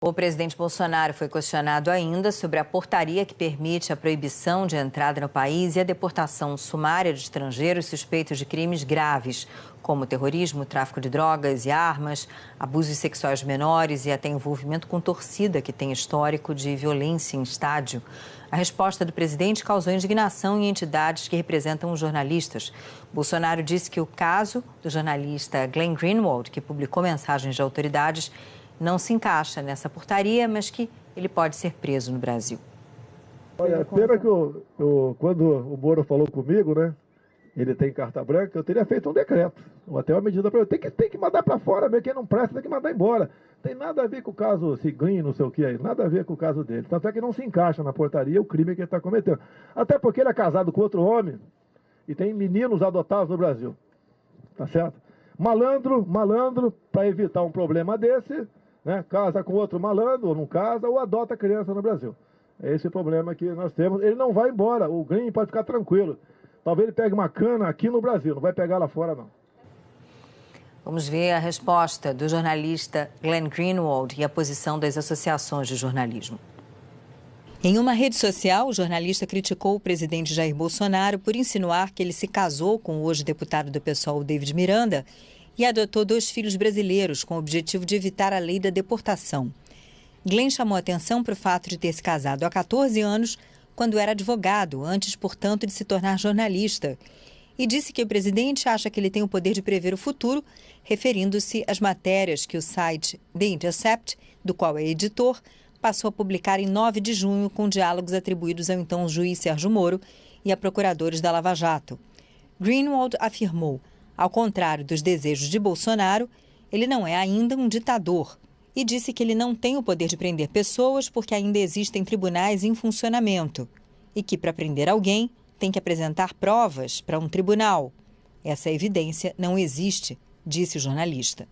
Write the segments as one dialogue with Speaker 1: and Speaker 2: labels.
Speaker 1: O presidente Bolsonaro foi questionado ainda sobre a portaria que permite a proibição de entrada no país e a deportação sumária de estrangeiros suspeitos de crimes graves, como terrorismo, tráfico de drogas e armas, abusos sexuais de menores e até envolvimento com torcida que tem histórico de violência em estádio. A resposta do presidente causou indignação em entidades que representam os jornalistas. Bolsonaro disse que o caso do jornalista Glenn Greenwald, que publicou mensagens de autoridades, não se encaixa nessa portaria, mas que ele pode ser preso no Brasil.
Speaker 2: Olha, pena que quando o Moro falou comigo, né, ele tem carta branca, eu teria feito um decreto, ou até uma medida para ele. Tem que mandar para fora, mesmo quem não presta tem que mandar embora. Tem nada a ver com o caso Ciguinho, não sei o que aí, nada a ver com o caso dele. Tanto é que não se encaixa na portaria o crime que ele está cometendo. Até porque ele é casado com outro homem e tem meninos adotados no Brasil. Tá certo? Malandro, para evitar um problema desse, né, casa com outro malandro, ou não casa, ou adota criança no Brasil. É esse o problema que nós temos. Ele não vai embora, o Green pode ficar tranquilo. Talvez ele pegue uma cana aqui no Brasil, não vai pegar lá fora, não.
Speaker 1: Vamos ver a resposta do jornalista Glenn Greenwald e a posição das associações de jornalismo. Em uma rede social, o jornalista criticou o presidente Jair Bolsonaro por insinuar que ele se casou com o hoje deputado do PSOL, David Miranda, e adotou 2 filhos brasileiros com o objetivo de evitar a lei da deportação. Glenn chamou atenção para o fato de ter se casado há 14 anos, quando era advogado, antes, portanto, de se tornar jornalista. E disse que o presidente acha que ele tem o poder de prever o futuro, referindo-se às matérias que o site The Intercept, do qual é editor, passou a publicar em 9 de junho com diálogos atribuídos ao então juiz Sérgio Moro e a procuradores da Lava Jato. Greenwald afirmou, ao contrário dos desejos de Bolsonaro, ele não é ainda um ditador e disse que ele não tem o poder de prender pessoas porque ainda existem tribunais em funcionamento e que, para prender alguém, tem que apresentar provas para um tribunal. Essa evidência não existe, disse o jornalista.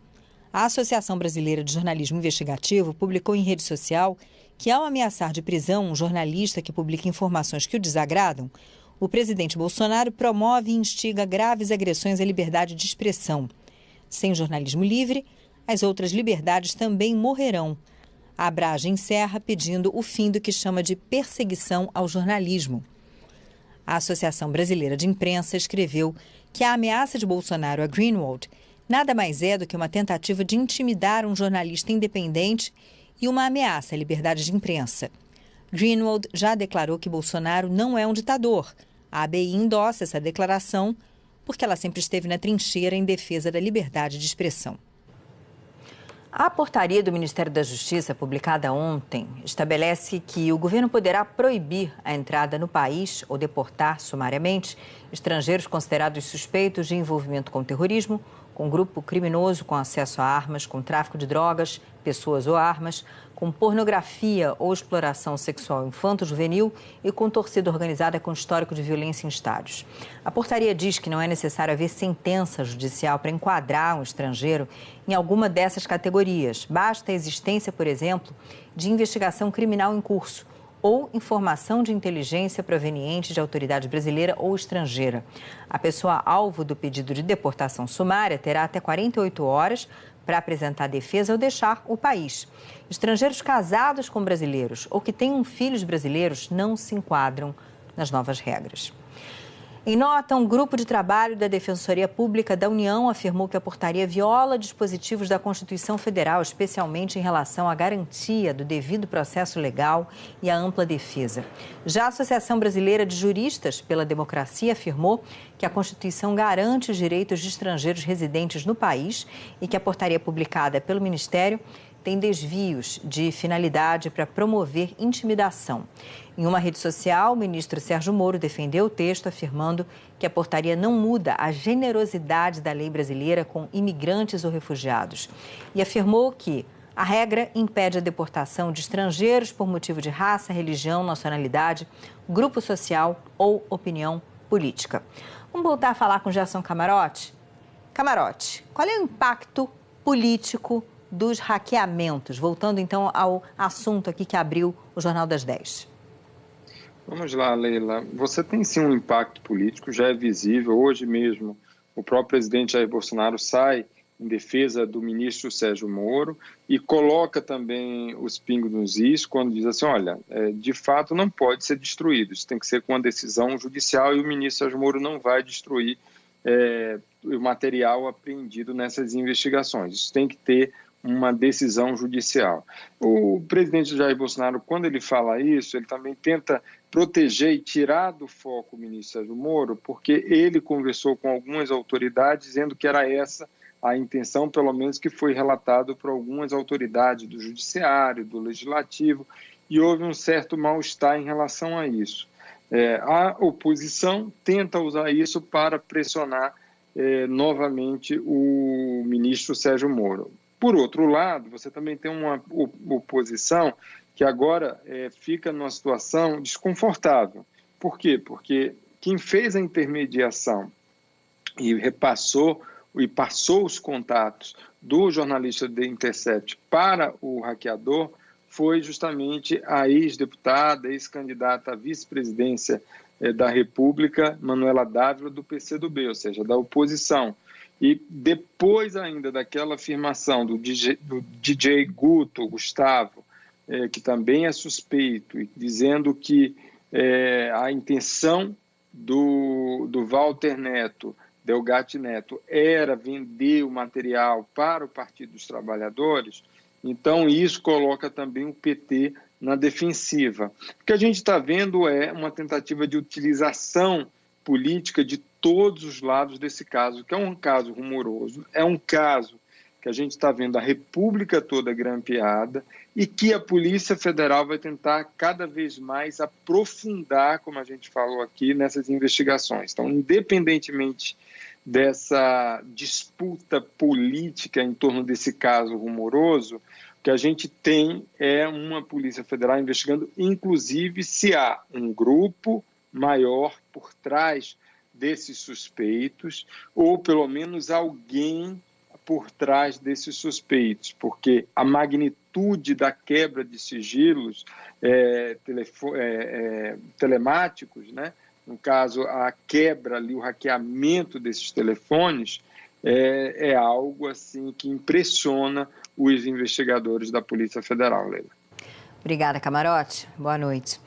Speaker 1: A Associação Brasileira de Jornalismo Investigativo publicou em rede social que, ao ameaçar de prisão um jornalista que publica informações que o desagradam, o presidente Bolsonaro promove e instiga graves agressões à liberdade de expressão. Sem jornalismo livre, as outras liberdades também morrerão. A Abrage encerra pedindo o fim do que chama de perseguição ao jornalismo. A Associação Brasileira de Imprensa escreveu que a ameaça de Bolsonaro a Greenwald nada mais é do que uma tentativa de intimidar um jornalista independente e uma ameaça à liberdade de imprensa. Greenwald já declarou que Bolsonaro não é um ditador. A ABI endossa essa declaração porque ela sempre esteve na trincheira em defesa da liberdade de expressão. A portaria do Ministério da Justiça, publicada ontem, estabelece que o governo poderá proibir a entrada no país ou deportar sumariamente estrangeiros considerados suspeitos de envolvimento com terrorismo, com grupo criminoso com acesso a armas, com tráfico de drogas, pessoas ou armas, com pornografia ou exploração sexual infanto-juvenil e com torcida organizada com histórico de violência em estádios. A portaria diz que não é necessário haver sentença judicial para enquadrar um estrangeiro em alguma dessas categorias. Basta a existência, por exemplo, de investigação criminal em curso ou informação de inteligência proveniente de autoridade brasileira ou estrangeira. A pessoa alvo do pedido de deportação sumária terá até 48 horas para apresentar defesa ou deixar o país. Estrangeiros casados com brasileiros ou que tenham filhos brasileiros não se enquadram nas novas regras. Em nota, um grupo de trabalho da Defensoria Pública da União afirmou que a portaria viola dispositivos da Constituição Federal, especialmente em relação à garantia do devido processo legal e à ampla defesa. Já a Associação Brasileira de Juristas pela Democracia afirmou que a Constituição garante os direitos de estrangeiros residentes no país e que a portaria publicada pelo Ministério tem desvios de finalidade para promover intimidação. Em uma rede social, o ministro Sérgio Moro defendeu o texto, afirmando que a portaria não muda a generosidade da lei brasileira com imigrantes ou refugiados. E afirmou que a regra impede a deportação de estrangeiros por motivo de raça, religião, nacionalidade, grupo social ou opinião política. Vamos voltar a falar com Gerson Camarote. Camarote, qual é o impacto político dos hackeamentos? Voltando então ao assunto aqui que abriu o Jornal das 10.
Speaker 3: Vamos lá, Leila. Você tem sim um impacto político, já é visível. Hoje mesmo, o próprio presidente Jair Bolsonaro sai em defesa do ministro Sérgio Moro e coloca também os pingos nos is quando diz assim, olha, de fato não pode ser destruído, isso tem que ser com a decisão judicial e o ministro Sérgio Moro não vai destruir o material apreendido nessas investigações, isso tem que ter uma decisão judicial. O presidente Jair Bolsonaro, quando ele fala isso, ele também tenta proteger e tirar do foco o ministro Sérgio Moro, porque ele conversou com algumas autoridades dizendo que era essa a intenção, pelo menos que foi relatado por algumas autoridades do judiciário, do legislativo, e houve um certo mal-estar em relação a isso. A oposição tenta usar isso para pressionar novamente o ministro Sérgio Moro. Por outro lado, você também tem uma oposição que agora fica numa situação desconfortável. Por quê? Porque quem fez a intermediação e passou os contatos do jornalista The Intercept para o hackeador foi justamente a ex-deputada, ex-candidata à vice-presidência da República, Manuela Dávila, do PCdoB, ou seja, da oposição. E depois ainda daquela afirmação do DJ Guto, Gustavo, que também é suspeito, dizendo que a intenção do Walter Neto, Delgatti Neto, era vender o material para o Partido dos Trabalhadores, então isso coloca também o PT na defensiva. O que a gente está vendo é uma tentativa de utilização política de todos os lados desse caso, que é um caso rumoroso, é um caso que a gente está vendo a República toda grampeada e que a Polícia Federal vai tentar cada vez mais aprofundar, como a gente falou aqui, nessas investigações. Então, independentemente dessa disputa política em torno desse caso rumoroso, o que a gente tem é uma Polícia Federal investigando, inclusive, se há um grupo maior por trás desses suspeitos, ou pelo menos alguém por trás desses suspeitos, porque a magnitude da quebra de sigilos telemáticos, né? No caso, a quebra ali, o hackeamento desses telefones, é algo assim que impressiona os investigadores da Polícia Federal, Leila.
Speaker 1: Obrigada, Camarote. Boa noite.